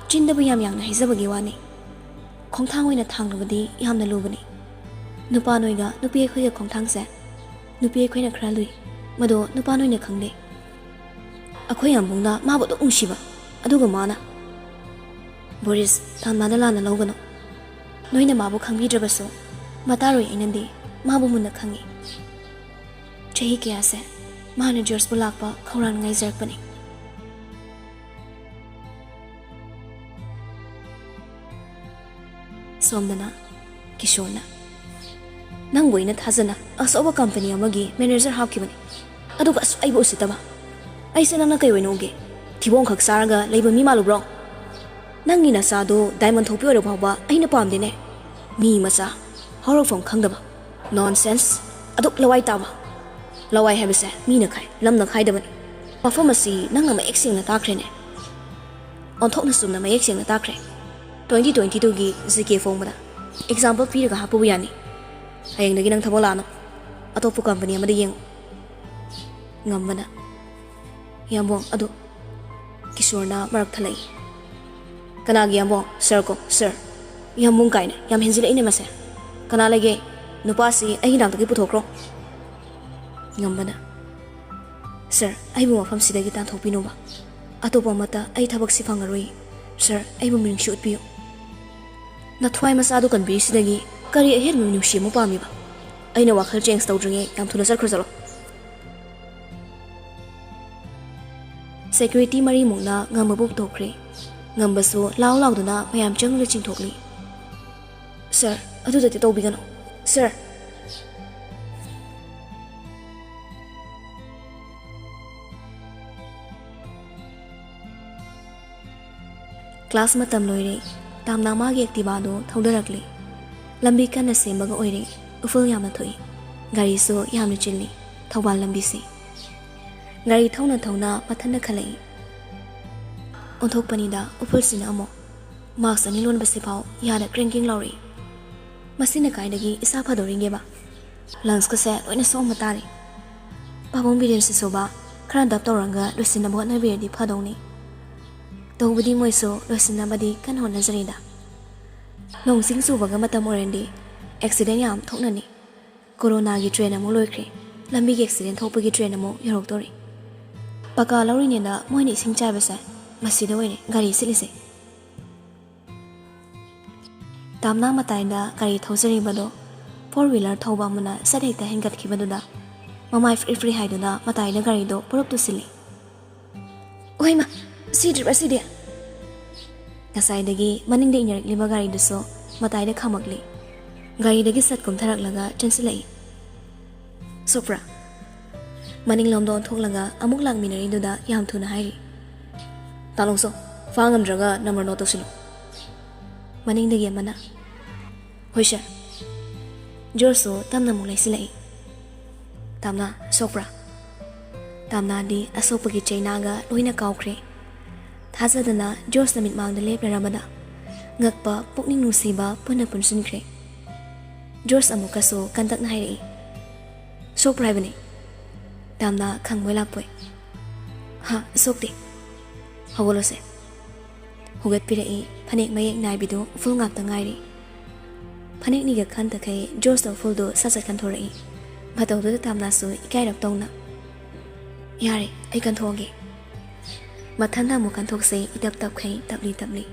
ꯆꯤꯟꯗꯕꯨ ꯌꯥꯝꯅ ꯍꯩꯖꯕꯒꯤ ꯋꯥꯅꯤ ꯈꯣꯡꯊꯥꯡ ꯑꯣꯏꯅ ꯊꯥꯡꯂꯕꯗꯤ ꯌꯥꯝꯅ ꯂꯨꯕꯅꯤ ꯅꯨꯄꯥ ꯅꯣꯏꯒ ꯅꯨꯄꯤ ꯑꯩꯈꯣꯏꯒ ꯈꯣꯡꯊꯥꯡꯁꯦ ꯅꯨꯄꯤ ꯑꯩꯈꯣꯏꯅ ꯈꯔ ꯂꯨꯏ ꯃꯗꯣ ꯅꯨꯄꯥ ꯅꯣꯏꯅ ꯈꯪꯗꯦ ꯑꯩꯈꯣꯏ ꯌꯥꯝꯕꯨꯡꯅ ꯃꯥꯕꯨ ꯑꯗꯨꯝ ꯅꯨꯡꯁꯤꯕ ꯑꯗꯨꯒ ꯃꯥꯅ ꯕꯣꯔꯤꯁ ꯇꯥꯝꯅꯥꯗ ꯂꯥꯟꯅ ꯂꯧꯒꯅꯨ ꯅꯣꯏꯅ ꯃꯥꯕꯨ ꯈꯪꯕꯤꯗ꯭ꯔꯕꯁꯨ ꯃꯇꯥꯔꯣꯏ ꯑꯩꯅꯗꯤ ꯃꯥꯕꯨ ꯃꯨꯟꯅ ꯈꯪꯉꯤ ꯆꯍꯤ ꯀꯌꯥꯁꯦ ꯃꯥꯅ ꯖꯣꯔꯖꯄꯨ ꯂꯥꯛꯄ ꯈꯧꯔꯥꯡꯅ ꯉꯥꯏꯖꯔꯛꯄꯅꯤ ꯁꯣꯝꯗꯅ ꯀꯤꯁꯣꯔꯅ ꯅꯪꯕꯨ ꯑꯩꯅ ꯊꯥꯖꯅ ꯑꯆꯧꯕ ꯀꯝꯄꯅꯤ ꯑꯃꯒꯤ ꯃꯦꯅꯦꯖꯔ ꯍꯥꯞꯈꯤꯕꯅꯤ ꯑꯗꯨꯒ ꯑꯩꯕꯨ ꯎꯁꯤꯠꯇꯕ ꯑꯩꯁꯦ ꯅꯪꯅ ꯀꯩ ꯑꯣꯏꯅ ꯎꯒꯦ ꯊꯤꯕꯣꯡꯈꯛ ꯆꯥꯔꯒ ꯂꯩꯕ ꯃꯤ ꯃꯥꯜꯂꯨꯕ꯭ꯔꯣ ꯅꯪꯒꯤ ꯅꯆꯥꯗꯣ ꯗꯥꯏꯃꯟ ꯊꯣꯛꯄꯤ ꯑꯣꯏꯔ ꯐꯥꯎꯕ ꯑꯩꯅ ꯄꯥꯝꯗꯦꯅꯦ ꯃꯤ ꯃꯆꯥ ꯍꯧꯔꯛꯐꯝ ꯈꯪꯗꯕ ꯅꯣꯟꯁꯦꯟꯁ ꯑꯗꯨꯛ ꯂꯋꯥꯏ ꯇꯥꯕ ꯂꯋꯥꯏ ꯍꯥꯏꯕꯁꯦ ꯃꯤꯅ ꯈꯥꯏ ꯂꯝꯅ ꯈꯥꯏꯗꯕꯅꯤ ꯋꯥꯐꯝ ꯑꯁꯤ ꯅꯪꯅ ꯃꯌꯦꯛ ꯁꯦꯡꯅ ꯇꯥꯈ꯭ꯔꯦꯅꯦ ꯑꯣꯟꯊꯣꯛꯅ ꯆꯨꯝꯅ ꯃꯌꯦꯛ ꯁꯦꯡꯅ ꯇꯥꯈ꯭ꯔꯦ 2022ꯒꯤ GK ꯐꯣꯡꯕꯗ ꯑꯦꯛꯖꯥꯝꯄꯜ ꯄꯤꯔꯒ ꯍꯥꯞꯄꯕꯨ ꯌꯥꯅꯤ ꯍꯌꯦꯡꯗꯒꯤ ꯅꯪ ꯊꯕꯛ ꯂꯥꯛꯑꯅꯨ ꯑꯇꯣꯞꯄ ꯀꯝꯄꯅꯤ ꯑꯃꯗ ꯌꯦꯡꯉꯨ ꯉꯝꯕꯅ ꯌꯥꯝꯕꯣꯡ ꯑꯗꯨ ꯀꯤꯁꯣꯔꯅ ꯃꯔꯛ ꯊꯠꯂꯛꯏ ꯀꯅꯥꯒꯤ ꯌꯥꯝꯕꯣꯡ ꯁꯔ ꯀꯣ ꯁꯔ ꯌꯥꯝꯕꯨꯡ ꯀꯥꯏꯅ ꯌꯥꯝ ꯍꯦꯟꯖꯤꯜꯂꯛꯏꯅꯦ ꯃꯁꯦ ꯀꯅꯥ ꯂꯩꯒꯦ ꯅꯨꯄꯥꯁꯤ ꯑꯩꯒꯤ ꯅꯥꯛꯇꯒꯤ ꯄꯨꯊꯣꯛꯈ꯭ꯔꯣ ꯉꯝꯕꯅ ꯁꯔ ꯑꯩꯕꯨ ꯃꯐꯝꯁꯤꯗꯒꯤ ꯇꯥꯟꯊꯣꯛꯄꯤꯅꯨꯕ ꯑꯇꯣꯞꯄ ꯑꯃꯠꯇ ꯑꯩ ꯊꯕꯛꯁꯤ ꯐꯪꯉꯔꯣꯏ ꯁꯔ ꯑꯩꯕꯨ ꯃꯤꯅꯨꯡꯁꯤ ꯎꯠꯄꯤꯌꯨ ꯅꯊ꯭ꯋꯥꯏ ꯃꯆꯥꯗꯨ ꯀꯟꯕꯤꯔꯤꯁꯤꯗꯒꯤ ꯀꯔꯤ ꯑꯍꯦꯟꯕ ꯃꯤꯅꯨꯡꯁꯤ ꯑꯃ ꯄꯥꯝꯃꯤꯕ ꯑꯩꯅ ꯋꯥꯈꯜ ꯆꯦꯟꯖ ꯇꯧꯗ꯭ꯔꯤꯉꯩ ꯌꯥꯝ ꯊꯨꯅ ꯆꯠꯈ꯭ꯔꯣ ꯆꯠꯂꯣ ꯁꯦꯀ꯭ꯌꯨꯔꯤꯇꯤ ꯃꯔꯤꯃꯨꯛꯅ ꯉꯝꯕꯕꯨ ꯄꯨꯊꯣꯛꯈ꯭ꯔꯦ ꯉꯝꯕꯁꯨ ꯂꯥꯎ ꯂꯥꯎꯗꯨꯅ ꯃꯌꯥꯝ ꯆꯪꯂꯒ ꯆꯤꯡꯊꯣꯛꯂꯤ ꯁꯔ ꯑꯗꯨꯗꯗꯤ ꯇꯧꯕꯤꯒꯅꯨ ꯁꯔ ꯀ꯭ꯂꯥꯁ ꯃꯇꯝ ꯂꯣꯏꯔꯦ ꯇꯥꯝꯅꯥ ꯃꯥꯒꯤ ꯑꯦꯛꯇꯤꯚꯥꯗꯨ ꯊꯧꯗꯔꯛꯂꯤ ꯂꯝꯕꯤ ꯀꯟꯅ ꯁꯦꯝꯕꯒ ꯑꯣꯏꯔꯦ ꯎꯐꯨꯜ ꯌꯥꯝꯅ ꯊꯣꯛꯏ ꯒꯥꯔꯤꯁꯨ ꯌꯥꯝꯅ ꯆꯤꯜꯂꯤ ꯊꯧꯕꯥꯜ ꯂꯝꯕꯤꯁꯤ ꯒꯥꯔꯤ ꯊꯧꯅ ꯊꯧꯅ ꯃꯊꯟꯇ ꯈꯜꯂꯛꯏ ꯑꯣꯟꯊꯣꯛꯄꯅꯤꯗ ꯎꯐꯨꯜꯁꯤꯅ ꯑꯃꯨꯛ ꯃꯥꯛꯁ ꯑꯅꯤ ꯂꯣꯟꯕꯁꯤꯐꯥꯎ ꯌꯥꯗ ꯀ꯭ꯔꯦꯡꯀꯤꯡ ꯂꯥꯎꯔꯛꯏ ꯃꯁꯤꯅ ꯀꯥꯏꯗꯒꯤ ꯏꯁꯥ ꯐꯗꯧꯔꯤꯒꯦꯕ ꯂꯪꯁꯀꯁꯦ ꯂꯣꯏꯅ ꯁꯣꯛꯑꯝꯕ ꯇꯥꯔꯦ ꯄꯥꯕꯨꯡ ꯕꯤꯔꯦꯟꯁꯤꯁꯨꯕ ꯈꯔ ꯗꯞ ꯇꯧꯔꯒ ꯂꯣꯏꯁꯤꯟꯅꯕ ꯍꯣꯠꯅꯕꯤꯔꯗꯤ ꯐꯗꯧꯅꯤ ꯇꯧꯕꯗꯤ ꯃꯣꯏꯁꯨ ꯂꯣꯏꯁꯤꯟꯅꯕꯗꯤ ꯀꯟꯅ ꯍꯣꯠꯅꯖꯔꯤꯗ ꯅꯣꯡ ꯆꯤꯡ ꯆꯨꯕꯒ ꯃꯇꯝ ꯑꯣꯏꯔꯗꯤ ꯑꯦꯛꯁꯤꯗꯦꯟ ꯌꯥꯝ ꯊꯣꯛꯅꯅꯤ ꯀꯣꯔꯣꯅꯥꯒꯤ ꯇ꯭ꯔꯦꯟ ꯑꯃꯨꯛ ꯂꯣꯏꯈ꯭ꯔꯦ ꯂꯝꯕꯤꯒꯤ ꯑꯦꯛꯁꯤꯗꯦꯟ ꯊꯣꯛꯄꯒꯤ ꯇ꯭ꯔꯦꯟ ꯑꯃꯨꯛ ꯌꯧꯔꯛꯇꯧꯔꯤ ꯄꯀꯥ ꯂꯧꯔꯤꯅꯦꯅ ꯃꯣꯏꯅ ꯏꯁꯤꯡ ꯆꯥꯏꯕꯁꯦ ꯃꯁꯤꯗ ꯑꯣꯏꯔꯦ ꯒꯥꯔꯤ ꯁꯤꯠꯂꯤꯁꯦ ꯇꯥꯝꯅꯥ ꯃꯇꯥꯏꯗ ꯒꯥꯔꯤ ꯊꯧꯖꯔꯤꯕꯗꯣ 4-wheeler ꯊꯧꯕ ꯑꯃꯅ ꯁꯠ ꯍꯦꯛꯇ ꯍꯦꯟꯒꯠꯈꯤꯕꯗꯨꯗ ꯃꯃꯥꯏ ꯐ꯭ꯔꯤ ꯐ꯭ꯔꯤ ꯍꯥꯏꯗꯨꯅ ꯃꯇꯥꯏꯗ ꯒꯥꯔꯤꯗꯣ ꯄꯨꯔꯞ ꯇꯨꯁꯤꯜꯂꯤ ꯑꯣꯏꯃ ꯁꯤꯗ꯭ꯔꯤꯕ ꯁꯤꯗꯤ ꯉꯁꯥꯏꯗꯒꯤ ꯃꯅꯤꯡꯗ ꯏꯟꯅꯔꯛꯂꯤꯕ ꯒꯥꯔꯤꯗꯨꯁꯨ ꯃꯇꯥꯏꯗ ꯈꯥꯝꯃꯛꯂꯤ ꯒꯥꯔꯤꯗꯒꯤ ꯁꯠ ꯀꯨꯝꯊꯔꯛꯂꯒ ꯆꯪꯁꯤꯜꯂꯛꯏ ꯁꯣꯄ꯭ꯔꯥ ꯃꯅꯤꯡꯂꯣꯝꯗ ꯑꯣꯟꯊꯣꯛꯂꯒ ꯑꯃꯨꯛ ꯂꯥꯛꯃꯤꯟꯅꯔꯤꯗꯨꯗ ꯌꯥꯝ ꯊꯨꯅ ꯍꯥꯏꯔꯤ ꯇꯥꯂꯣꯡꯁꯣ ꯐꯥ ꯉꯝꯗ꯭ꯔꯒ ꯅꯝꯕꯔ ꯅꯣꯠ ꯇꯧꯁꯤꯜꯂꯨ ꯃꯅꯤꯡꯗꯒꯤ ꯑꯃꯅ ꯍꯣꯏ ꯁꯔ ꯖꯣꯔꯖꯁꯨ ꯇꯞꯅ ꯑꯃꯨꯛ ꯂꯩꯁꯤꯜꯂꯛꯏ ꯇꯥꯝꯅꯥ ꯁꯣꯛꯄ꯭ꯔꯥ ꯇꯥꯝꯅꯥꯗꯤ ꯑꯁꯣꯛꯄꯒꯤ ꯆꯩꯅꯥꯒ ꯂꯣꯏꯅ ꯀꯥꯎꯈ꯭ꯔꯦ ꯊꯥꯖꯗꯅ ꯖꯣꯔꯖꯅ ꯃꯤꯠꯃꯥꯡꯗ ꯂꯦꯞꯂꯔꯕꯗ ꯉꯛꯄ ꯄꯨꯛꯅꯤꯡ ꯅꯨꯡꯁꯤꯕ ꯄꯨꯟꯅ ꯄꯨꯟꯁꯤꯟꯈ꯭ꯔꯦ ꯖꯣꯔꯖ ꯑꯃꯨꯛꯀꯁꯨ ꯀꯟꯇꯛꯅ ꯍꯥꯏꯔꯛꯏ ꯁꯣꯛꯄ꯭ꯔꯥ ꯍꯥꯏꯕꯅꯤ ꯇꯥꯝꯅꯥ ꯈꯪꯕꯣꯏ ꯂꯥꯛꯄꯣꯏ ꯍꯥ ꯁꯣꯛꯇꯦ ꯍꯧꯒꯠꯂꯣꯁꯦ ꯍꯧꯒꯠꯄꯤꯔꯛꯏ ꯐꯅꯦꯛ ꯃꯌꯦꯛ ꯅꯥꯏꯕꯤꯗꯨ ꯎꯐꯨꯜ ꯉꯥꯛꯇ ꯉꯥꯏꯔꯤ ꯐꯅꯦꯛꯅꯤꯒ ꯈꯟꯇꯈꯩ ꯖꯣꯔꯖꯇ ꯎꯐꯨꯜꯗꯨ ꯁꯠ ꯀꯟꯊꯣꯔꯛꯏ ꯃꯇꯧꯗꯨꯗ ꯇꯥꯝꯅꯥꯁꯨ ꯏꯀꯥꯏꯔꯛꯇꯧꯅ ꯌꯥꯔꯦ ꯑꯩ ꯀꯟꯊꯣꯛꯑꯒꯦ ꯃꯊꯟꯗ ꯑꯃꯨꯛ ꯀꯟꯊꯣꯛꯁꯦ ꯏꯇꯞ ꯇꯞꯈꯩ ꯇꯞꯂꯤ ꯇꯞꯂꯤ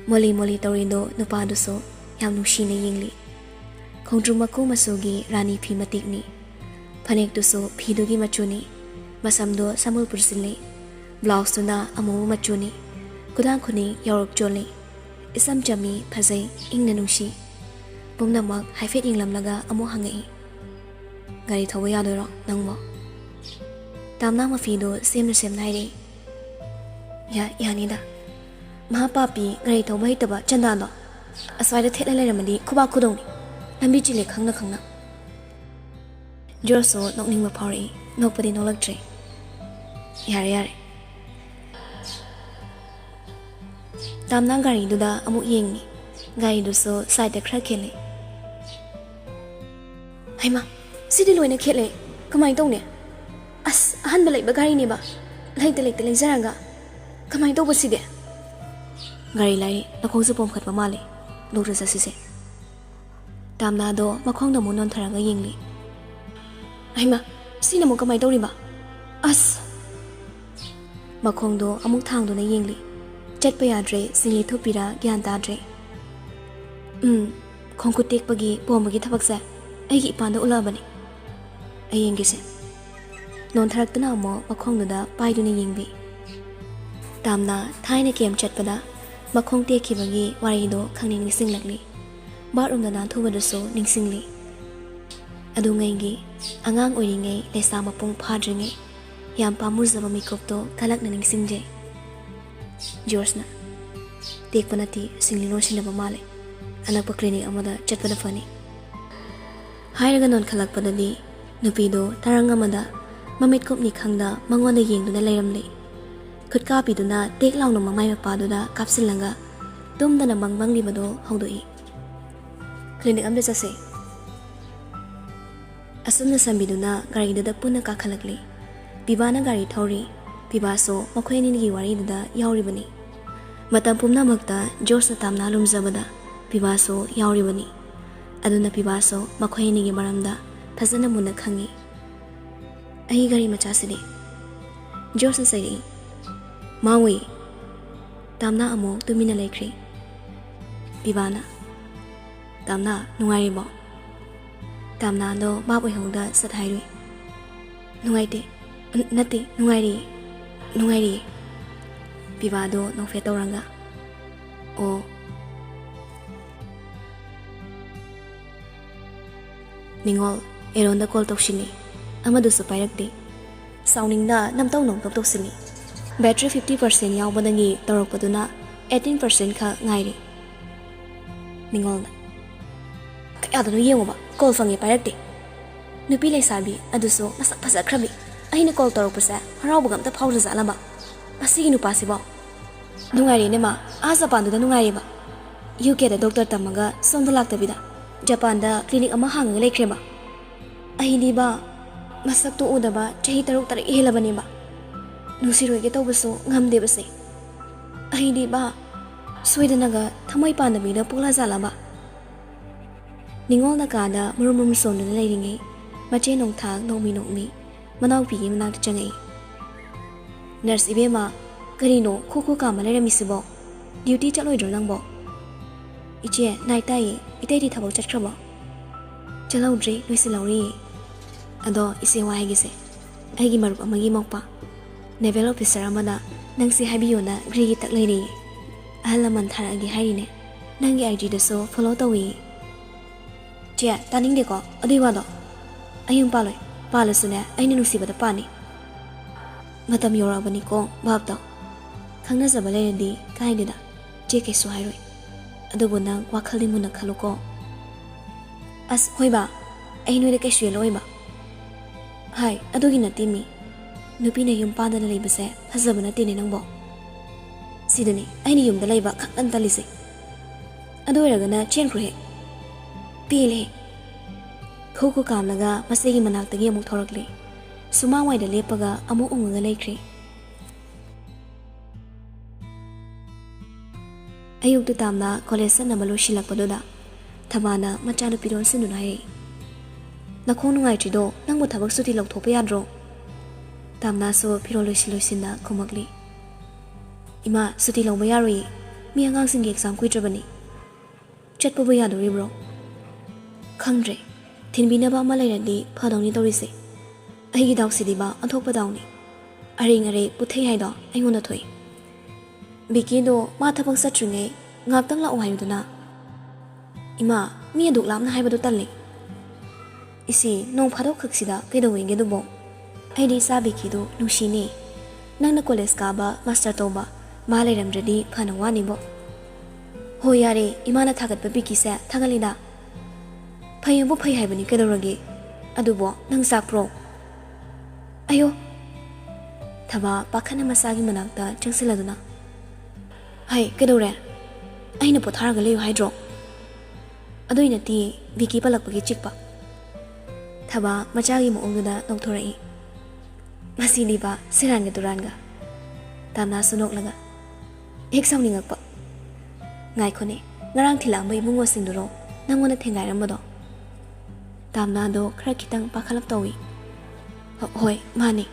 ꯃꯣꯂꯤ ꯃꯣꯂꯤ ꯇꯧꯔꯤꯗꯣ ꯅꯨꯄꯥꯗꯨꯁꯨ ꯌꯥꯝ ꯅꯨꯡꯁꯤꯅ ꯌꯦꯡꯂꯤ ꯈꯣꯡꯗ꯭ꯔꯨꯝ ꯃꯀꯨ ꯃꯆꯨꯒꯤ ꯔꯥꯅꯤ ꯐꯤ ꯃꯇꯦꯛꯅꯤ ꯐꯅꯦꯛꯇꯨꯁꯨ ꯐꯤꯗꯨꯒꯤ ꯃꯆꯨꯅꯤ ꯃꯁꯝꯗꯣ ꯁꯃꯨꯜ ꯄꯨꯟꯁꯤꯜꯂꯤ ꯕ꯭ꯂꯥꯎꯁꯇꯨꯅ ꯑꯃꯨꯕ ꯃꯆꯨꯅꯤ ꯈꯨꯗꯥꯡ ꯈꯨꯅꯤꯡ ꯌꯥꯎꯔꯛ ꯆꯣꯜꯂꯤ ꯏꯆꯝ ꯆꯝꯃꯤ ꯐꯖꯩ ꯏꯪꯅ ꯅꯨꯡꯁꯤ ꯄꯨꯝꯅꯃꯛ ꯍꯥꯏꯐꯦꯠ ꯌꯦꯡꯂꯝꯂꯒ ꯑꯃꯨꯛ ꯍꯪꯉꯛꯏ ꯒꯥꯔꯤ ꯊꯧꯕ ꯌꯥꯗꯣꯏꯔꯣ ꯅꯪꯕꯣ ꯇꯥꯝꯅꯥ ꯃꯐꯤꯗꯣ ꯁꯦꯝꯅ ꯁꯦꯝꯅ ꯍꯥꯏꯔꯛꯏ ꯌꯥꯅꯤꯗ ꯃꯍꯥꯄꯥꯄꯤ ꯒꯥꯔꯤ ꯊꯧꯕ ꯍꯩꯇꯕ ꯆꯟꯗꯥꯟꯗꯣ ꯑꯁ꯭ꯋꯥꯏꯗ ꯊꯦꯠꯂ ꯂꯩꯔꯝꯃꯗꯤ ꯈꯨꯕꯥꯛ ꯈꯨꯗꯧꯅꯤ ꯂꯝꯕꯤ ꯆꯤꯜꯂꯦ ꯈꯪꯅ ꯈꯪꯅ ꯖꯣꯔꯖꯁꯨ ꯅꯣꯛꯅꯤꯡꯕ ꯐꯥꯎꯔꯛꯏ ꯅꯣꯛꯄꯗꯤ ꯅꯣꯛꯂꯛꯇ꯭ꯔꯦ ꯌꯥꯔꯦ ꯇꯥꯝꯅꯥ ꯒꯥꯔꯤꯗꯨꯗ ꯑꯃꯨꯛ ꯌꯦꯡꯉꯤ ꯒꯥꯔꯤꯗꯨꯁꯨ ꯁꯥꯏꯗꯇ ꯈꯔ ꯈꯦꯠꯂꯤ ꯍꯩꯃꯥ ꯁꯤꯗꯤ ꯂꯣꯏꯅ ꯈꯦꯠꯂꯦ ꯀꯃꯥꯏꯅ ꯇꯧꯅꯤ ꯑꯁ ꯑꯍꯟꯕ ꯂꯩꯕ ꯒꯥꯔꯤꯅꯦꯕ ꯂꯩꯇ ꯂꯩꯖꯔꯒ ꯀꯃꯥꯏꯅ ꯇꯧꯕ ꯁꯤꯗꯤ ꯒꯥꯔꯤ ꯂꯥꯏꯔꯤ ꯅꯈꯣꯡꯁꯨ ꯄꯣꯝꯈꯠꯄ ꯃꯥꯜꯂꯤ ꯗꯣꯛꯇꯔ ꯆꯠꯁꯤꯁꯦ ꯇꯥꯝꯅꯥꯗꯣ ꯃꯈꯣꯡꯗ ꯑꯃꯨꯛ ꯅꯣꯟꯊꯔꯒ ꯌꯦꯡꯂꯤ ꯍꯩꯃꯥ ꯁꯤꯅ ꯑꯃꯨꯛ ꯀꯃꯥꯏꯅ ꯇꯧꯔꯤꯕ ꯑꯁ ꯃꯈꯣꯡꯗꯣ ꯑꯃꯨꯛ ꯊꯥꯡꯗꯨꯅ ꯌꯦꯡꯂꯤ ꯆꯠꯄ ꯌꯥꯗ꯭ꯔꯦ ꯁꯤꯡꯂꯤ ꯊꯨꯞꯄꯤꯔꯥ ꯒ꯭ꯌꯥꯟ ꯇꯥꯗ꯭ꯔꯦ ꯈꯣꯡꯈꯨꯠ ꯇꯦꯛꯄꯒꯤ ꯄꯣꯝꯕꯒꯤ ꯊꯕꯛꯁꯦ ꯑꯩꯒꯤ ꯏꯄꯥꯟꯗ ꯎꯠꯂꯛꯑꯕꯅꯤ ꯑꯩ ꯌꯦꯡꯒꯦꯁꯦ ꯅꯣꯟꯊꯔꯛꯇꯨꯅ ꯑꯃꯨꯛ ꯃꯈꯣꯡꯗꯨꯗ ꯄꯥꯏꯗꯨꯅ ꯌꯦꯡꯕꯤ ꯇꯥꯝꯅ ꯊꯥꯏꯅ ꯀꯦꯝ ꯆꯠꯄꯗ ꯃꯈꯣꯡ ꯇꯦꯛꯈꯤꯕꯒꯤ ꯋꯥꯔꯤꯗꯣ ꯈꯪꯅꯤꯡ ꯅꯤꯡꯁꯤꯡꯂꯛꯂꯤ ꯕꯥꯠꯔꯨꯝꯗ ꯅꯥꯟꯊꯨꯕꯗꯨꯁꯨ ꯅꯤꯡꯁꯤꯡꯂꯤ ꯑꯗꯨꯉꯩꯒꯤ ꯑꯉꯥꯡ ꯑꯣꯏꯔꯤꯉꯩ ꯂꯩꯁꯥ ꯃꯄꯨꯡ ꯐꯥꯗ꯭ꯔꯤꯉꯩ ꯌꯥꯝ ꯄꯥꯝꯃꯨꯖꯕ ꯃꯤꯀꯨꯞꯇꯣ ꯈꯂꯛꯅ ꯅꯤꯡꯁꯤꯡꯖꯩ ꯖꯣꯔꯖꯅ ꯇꯦꯛꯄ ꯅꯠꯇꯦ ꯁꯤꯡꯂꯤ ꯂꯣꯟꯁꯤꯟꯅꯕ ꯃꯥꯜꯂꯦ ꯑꯅꯛꯄ ꯀ꯭ꯂꯤꯅꯤꯛ ꯑꯃꯗ ꯆꯠꯄꯅ ꯐꯅꯤ ꯍꯥꯏꯔꯒ ꯅꯣꯟꯈꯠꯂꯛꯄꯗꯗꯤ ꯅꯨꯄꯤꯗꯣ ꯇꯔꯪ ꯑꯃꯗ ꯃꯃꯤꯠ ꯀꯨꯞꯅꯤ ꯈꯪꯗ ꯃꯉꯣꯟꯗ ꯌꯦꯡꯗꯨꯅ ꯂꯩꯔꯝꯂꯤ ꯈꯨꯠ ꯀꯥꯞꯄꯤꯗꯨꯅ ꯇꯦꯛ ꯂꯥꯎꯅ ꯃꯃꯥꯏ ꯃꯄꯥꯗꯨꯗ ꯀꯥꯞꯁꯤꯜꯂꯒ ꯇꯨꯝꯗꯅ ꯃꯪꯂꯤꯕꯗꯣ ꯍꯧꯗꯣꯛꯏ ꯀ꯭ꯂꯤꯅꯤꯛ ꯑꯃꯗ ꯆꯠꯁꯦ ꯑꯁꯨꯝꯅ ꯁꯝꯕꯤꯗꯨꯅ ꯒꯥꯔꯤꯗꯨꯗ ꯄꯨꯟꯅ ꯀꯥꯈꯠꯂꯛꯂꯤ ꯄꯤꯕꯥꯅ ꯒꯥꯔꯤ ꯊꯧꯔꯤ ꯄꯤꯕꯥꯁꯨ ꯃꯈꯣꯏ ꯑꯅꯤꯒꯤ ꯋꯥꯔꯤꯗꯨꯗ ꯌꯥꯎꯔꯤꯕꯅꯤ ꯃꯇꯝ ꯄꯨꯝꯅꯃꯛꯇ ꯖꯣꯔꯖꯅ ꯇꯥꯝꯅ ꯂꯨꯝꯖꯕꯗ ꯄꯤꯕꯥꯁꯨ ꯌꯥꯎꯔꯤꯕꯅꯤ ꯑꯗꯨꯅ ꯄꯤꯕꯥꯁꯨ ꯃꯈꯣꯏ ꯑꯅꯤꯒꯤ ꯃꯔꯝꯗ ꯐꯖꯅ ꯃꯨꯟꯅ ꯈꯪꯉꯤ ꯑꯩ ꯒꯥꯔꯤ ꯃꯆꯥꯁꯤꯗꯤ ꯖꯣꯔꯖꯅ ꯆꯩꯔꯛꯏ ꯃꯥꯡꯉꯨꯏ ꯇꯥꯝꯅ ꯑꯃꯨꯛ ꯇꯨꯃꯤꯟꯅ ꯂꯩꯈ꯭ꯔꯤ ꯄꯤꯕꯥꯅ ꯇꯥꯝꯅ ꯅꯨꯡꯉꯥꯏꯔꯤꯕꯣ ꯇꯥꯝꯅꯥꯗꯣ ꯚꯥꯞ ꯑꯣꯏꯍꯧꯗ ꯁꯠ ꯍꯥꯏꯔꯨꯏ ꯅꯨꯡꯉꯥꯏꯇꯦ ꯅꯠꯇꯦ ꯅꯨꯡꯉꯥꯏꯔꯤꯌꯦ ꯄꯤꯕꯥꯗꯣ ꯅꯣꯛꯐꯦꯠ ꯇꯧꯔꯒ ꯑꯣ ꯅꯤꯡꯉꯣꯜ ꯑꯦꯔꯣꯟꯗ ꯀꯣꯜ ꯇꯧꯁꯤꯜꯂꯤ ꯑꯃꯗꯨꯁꯨ ꯄꯥꯏꯔꯛꯇꯦ ꯁꯥꯎꯅꯤꯡꯅ ꯅꯝꯇꯧ ꯅꯣꯡꯇꯧ ꯇꯧꯁꯤꯜꯂꯤ ꯕꯦꯇ꯭ꯔꯤ 50% ꯌꯥꯎꯕꯗꯒꯤ ꯇꯧꯔꯛꯄꯗꯨꯅ 18% ꯈꯛ ꯉꯥꯏꯔꯤ ꯅꯤꯡꯉꯣꯜꯅ ꯀꯌꯥꯗꯅꯣ ꯌꯦꯡꯉꯨꯕ ꯀꯣꯜ ꯐꯪꯉꯦ ꯄꯥꯏꯔꯛꯇꯦ ꯅꯨꯄꯤ ꯂꯩꯁꯥꯕꯤ ꯑꯗꯨꯁꯨ ꯃꯁꯛ ꯐꯖꯈ꯭ꯔꯕꯤ ꯑꯩꯅ ꯀꯣꯜ ꯇꯧꯔꯛꯄꯁꯦ ꯍꯔꯥꯎꯕꯒ ꯑꯝꯇ ꯐꯥꯎꯖꯥꯠꯂꯝꯕ ꯃꯁꯤꯒꯤ ꯅꯨꯄꯥꯁꯤꯕꯣ ꯅꯨꯡꯉꯥꯏꯔꯦꯅꯦ ꯃꯥ ꯖꯄꯥꯟꯗꯨꯗ ꯅꯨꯡꯉꯥꯏꯔꯦꯕ UKꯗ ꯗꯣꯛꯇꯔ ꯇꯝꯃꯒ ꯁꯣꯝꯗ ꯂꯥꯛꯇꯕꯤꯗ ꯖꯄꯥꯟꯗ ꯀ꯭ꯂꯤꯅꯤꯛ ꯑꯃ ꯍꯥꯡꯉꯒ ꯂꯩꯈ꯭ꯔꯦꯕ ꯑꯩꯗꯤꯕ ꯃꯁꯛꯇꯣ ꯎꯗꯕ ꯆꯍꯤ 6 ꯍꯦꯜꯂꯕꯅꯦꯕ ꯅꯨꯡꯁꯤꯔꯣꯏꯒꯦ ꯇꯧꯕꯁꯨ ꯉꯝꯗꯦꯕꯁꯦ ꯑꯩꯗꯤꯕ ꯁꯣꯏꯗꯅꯒ ꯊꯃꯣꯏ ꯄꯥꯟꯗꯕꯤꯗ ꯄꯣꯛꯂꯖꯥꯠꯂꯕ ꯅꯤꯡꯉꯣꯜꯅ ꯀꯥꯗ ꯃꯔꯨꯝ ꯁꯣꯟꯗꯨꯅ ꯂꯩꯔꯤꯉꯩ ꯃꯆꯦ ꯅꯣꯡꯊꯥꯛ ꯅꯣꯛꯃꯤ ꯅꯃꯅꯥꯎꯄꯤꯒꯤ ꯃꯅꯥꯛꯇ ꯆꯪꯉꯛꯏ ꯅꯔꯁ ꯏꯕꯦꯝꯃ ꯀꯔꯤꯅꯣ ꯈꯨ ꯀꯥꯝꯃ ꯂꯩꯔꯝꯃꯤꯁꯤꯕꯣ ꯗ꯭ꯌꯨꯇꯤ ꯆꯠꯂꯣꯏꯗ꯭ꯔꯣ ꯅꯪꯕꯣ ꯏꯆꯦ ꯅꯥꯏꯠ ꯇꯥꯏꯌꯦ ꯏꯇꯩꯗꯤ ꯊꯕꯛ ꯆꯠꯈ꯭ꯔꯕꯣ ꯆꯠꯍꯧꯗ꯭ꯔꯤ ꯂꯣꯏꯁꯤꯜꯍꯧꯔꯤꯌꯦ ꯑꯗꯣ ꯏꯆꯦ ꯋꯥ ꯍꯥꯏꯒꯦꯁꯦ ꯑꯩꯒꯤ ꯃꯔꯨꯞ ꯑꯃꯒꯤ ꯃꯧꯄꯥ ꯅꯦꯚꯦꯜ ꯑꯣꯐꯤꯁꯔ ꯑꯃꯅ ꯅꯪꯁꯦ ꯍꯥꯏꯕꯤꯌꯣꯅ ꯒ꯭ꯔꯤꯒꯤ ꯇꯛ ꯂꯩꯔꯤꯌꯦ ꯑꯍꯜ ꯂꯃꯟ ꯊꯥꯔꯛꯑꯒꯦ ꯍꯥꯏꯔꯤꯅꯦ ꯅꯪꯒꯤ IGꯗꯁꯨ ꯐꯣꯂꯣ ꯇꯧꯏ ꯆꯦ ꯇꯥꯅꯤꯡꯗꯦꯀꯣ ꯑꯗꯨꯏ ꯋꯥꯗꯣ ꯑꯩ ꯌꯨꯝ ꯄꯥꯜꯂꯣꯏ ꯄꯥꯜꯂꯁꯨꯅꯦ ꯑꯩꯅ ꯅꯨꯡꯁꯤꯕꯗ ꯄꯥꯅꯤ ꯃꯇꯝ ꯌꯧꯔꯛꯑꯕꯅꯤꯀꯣ ꯚꯥꯞ ꯇꯧ ꯈꯪꯅꯖꯕ ꯂꯩꯔꯗꯤ ꯀꯥꯏꯗꯦꯗ ꯆꯦ ꯀꯩꯁꯨ ꯍꯥꯏꯔꯣꯏ ꯑꯗꯨꯕꯨ ꯅꯪ ꯋꯥꯈꯜꯗꯤ ꯃꯨꯟꯅ ꯈꯜꯂꯨꯀꯣ ꯑꯁ ꯍꯣꯏꯕ ꯑꯩ ꯅꯣꯏꯗ ꯀꯩꯁꯨ ꯌꯦꯜꯂꯣꯏꯕ ꯍꯥꯏ ꯑꯗꯨꯒꯤ ꯅꯠꯇꯦ ꯃꯤ ꯅꯨꯄꯤꯅ ꯌꯨꯝ ꯄꯥꯟꯗꯅ ꯂꯩꯕꯁꯦ ꯐꯖꯕ ꯅꯠꯇꯦꯅꯦ ꯅꯪꯕꯣ ꯁꯤꯗꯅꯤ ꯑꯩꯅ ꯌꯨꯝꯗ ꯂꯩꯕ ꯈꯛꯇꯪ ꯇꯜꯂꯤꯁꯦ ꯑꯗꯨ ꯑꯣꯏꯔꯒꯅ ꯆꯦꯟꯈ꯭ꯔꯣꯍꯦ ꯄꯦꯜꯂꯦ ꯈꯨ ꯀꯥꯝꯂꯒ ꯃꯆꯦꯒꯤ ꯃꯅꯥꯛꯇꯒꯤ ꯑꯃꯨꯛ ꯊꯧꯔꯛꯂꯤ ꯁꯨꯃꯥꯡꯋꯥꯏꯗ ꯂꯦꯞꯄꯒ ꯑꯃꯨꯛ ꯎꯡꯉꯒ ꯂꯩꯈ꯭ꯔꯤ ꯑꯌꯨꯛꯇ ꯇꯥꯝꯅ ꯀꯣꯂꯦꯖ ꯆꯠꯅꯕ ꯂꯣꯏꯁꯤꯜꯂꯛꯄꯗꯨꯗ ꯊꯕꯥꯅ ꯃꯆꯥꯅꯨꯄꯤ ꯂꯣꯟꯁꯤꯟꯗꯨꯅ ꯍꯥꯏꯔꯛꯏ ꯅꯈꯣꯡ ꯅꯨꯡꯉꯥꯏꯇ꯭ꯔꯤꯗꯣ ꯅꯪꯕꯨ ꯊꯕꯛ ꯁꯨꯇꯤ ꯂꯧꯊꯣꯛꯄ ꯌꯥꯗ꯭ꯔꯣ ꯇꯥꯝꯅꯥꯁꯨ ꯐꯤꯔꯣꯜ ꯂꯣꯏꯁꯤꯟꯅ ꯈꯨꯝꯃꯛꯂꯤ ꯏꯃꯥ ꯁꯨꯇꯤ ꯂꯧꯕ ꯌꯥꯔꯣꯏꯌꯦ ꯃꯤ ꯑꯉꯥꯡꯁꯤꯡꯒꯤ ꯑꯦꯛꯖꯥꯝ ꯀꯨꯏꯗ꯭ꯔꯕꯅꯤ ꯆꯠꯄꯕꯨ ꯌꯥꯗꯣꯔꯤꯕ꯭ꯔꯣ ꯈꯪꯗ꯭ꯔꯦ ꯊꯤꯟꯕꯤꯅꯕ ꯑꯃ ꯂꯩꯔꯗꯤ ꯐꯗꯧꯅꯤ ꯇꯧꯔꯤꯁꯦ ꯑꯩꯒꯤ ꯗꯥꯎꯁꯤꯗꯤꯕ ꯑꯣꯟꯊꯣꯛꯄ ꯗꯥꯎꯅꯤ ꯑꯔꯦꯡ ꯄꯨꯊꯩ ꯍꯥꯏꯗꯣ ꯑꯩꯉꯣꯟꯗ ꯊꯣꯛꯏ ꯕꯤꯀꯤꯗꯣ ꯃꯥ ꯊꯕꯛ ꯆꯠꯇ꯭ꯔꯤꯉꯩ ꯉꯥꯛꯇꯪ ꯂꯥꯛꯑꯣ ꯍꯥꯏꯌꯨꯗꯅ ꯏꯃꯥ ꯃꯤ ꯑꯗꯨꯛ ꯂꯥꯞꯅ ꯍꯥꯏꯕꯗꯣ ꯇꯜꯂꯤ ꯏꯆꯦ ꯅꯣꯡ ꯐꯥꯗꯣꯛ ꯈꯛꯁꯤꯗ ꯀꯩꯗꯧꯋꯦꯒꯦ ꯑꯗꯨꯕꯣ ꯑꯩꯗꯤ ꯏꯆꯥ ꯕꯤꯀꯤꯗꯣ ꯅꯨꯡꯁꯤꯅꯦ ꯅꯪꯅ ꯀꯣꯂꯦꯖ ꯀꯥꯕ ꯃꯥꯁꯇꯔ ꯇꯧꯕ ꯃꯥ ꯂꯩꯔꯝꯗ꯭ꯔꯗꯤ ꯐꯅ ꯋꯥꯅꯤꯕꯣ ꯍꯣꯏ ꯌꯥꯔꯦ ꯏꯃꯥꯅ ꯊꯥꯒꯠꯄ ꯕꯤꯀꯤꯁꯦ ꯊꯥꯒꯠꯂꯤꯗ ꯐꯩꯌꯦꯕꯨ ꯐꯩ ꯍꯥꯏꯕꯅꯤ ꯀꯩꯗꯧꯔꯒꯦ ꯑꯗꯨꯕꯨ ꯅꯪ ꯆꯥꯛꯄ꯭ꯔꯣ ꯑꯌꯣ ꯊꯕꯥ ꯄꯥꯈꯠꯅ ꯃꯆꯥꯒꯤ ꯃꯅꯥꯛꯇ ꯆꯪꯁꯤꯜꯂꯗꯨꯅ ꯍꯩ ꯀꯩꯗꯧꯔꯦ ꯑꯩꯅ ꯄꯣꯊꯥꯔꯒ ꯂꯩꯌꯨ ꯍꯥꯏꯗ꯭ꯔꯣ ꯑꯗꯨꯏ ꯅꯠꯇꯦ ꯕꯤꯀꯤ ꯄꯜꯂꯛꯄꯒꯤ ꯆꯤꯛꯄ ꯊꯕꯥ ꯃꯆꯥꯒꯤ ꯃꯑꯣꯡꯗꯨꯗ ꯅꯣꯛꯊꯣꯔꯛꯏ ꯃꯁꯤꯗꯤꯕ ꯁꯦꯔꯥꯟꯒ ꯇꯨꯔꯥꯟꯒ ꯇꯥꯝꯅꯥꯁꯨ ꯅꯣꯛꯂꯒ ꯍꯦꯛ ꯁꯥꯎꯅꯤꯡꯉꯛꯄ ꯉꯥꯏꯈꯣꯅꯦ ꯉꯔꯥꯡ ꯊꯤꯜꯂꯛꯑꯝꯕ ꯏꯕꯨꯡꯉꯣꯁꯤꯡꯗꯨꯔꯣ ꯅꯪꯉꯣꯟꯗ ꯊꯦꯡꯒꯥꯏꯔꯝꯕꯗꯣ ꯇꯥꯝꯅꯥꯗꯣ ꯈꯔ ꯈꯤꯇꯪ ꯄꯥꯈꯠꯂꯞ ꯇꯧꯏ ꯍꯣꯏ ꯃꯥꯅꯤ